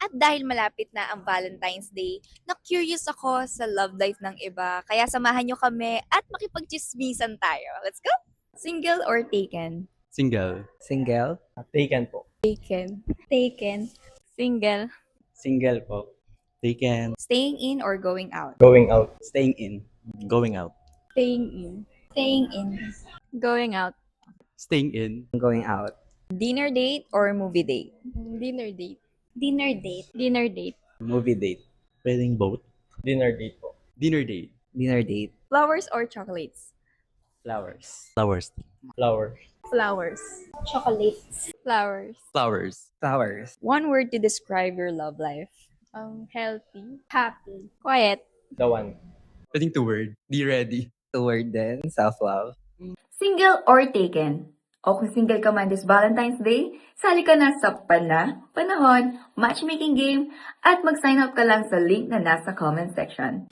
At dahil malapit na ang Valentine's Day, na-curious ako sa love life ng iba. Kaya samahan nyo kami at makipagchismisan tayo. Let's go! Single or taken? Single. Single? Taken po. Taken. Taken. Single. Single po. Taken. Staying in or going out? Going out. Staying in. Going out. Staying in. Staying in. Going out. Staying in. Going out. Dinner date or movie date? Dinner date. Dinner date. Dinner date. Movie date. Pwedeng both. Dinner date po. Dinner date. Dinner date. Flowers or chocolates? Flowers. Flowers. Flowers. Flowers. Chocolates. Flowers. Flowers. Flowers. One word to describe your love life. Healthy. Happy. Quiet. The one. Pwedeng two word. Be ready. Toward then, self-love. Single or taken? O kung single ka man this Valentine's Day, sali ka na sa panahon, matchmaking game, at mag-sign up ka lang sa link na nasa comment section.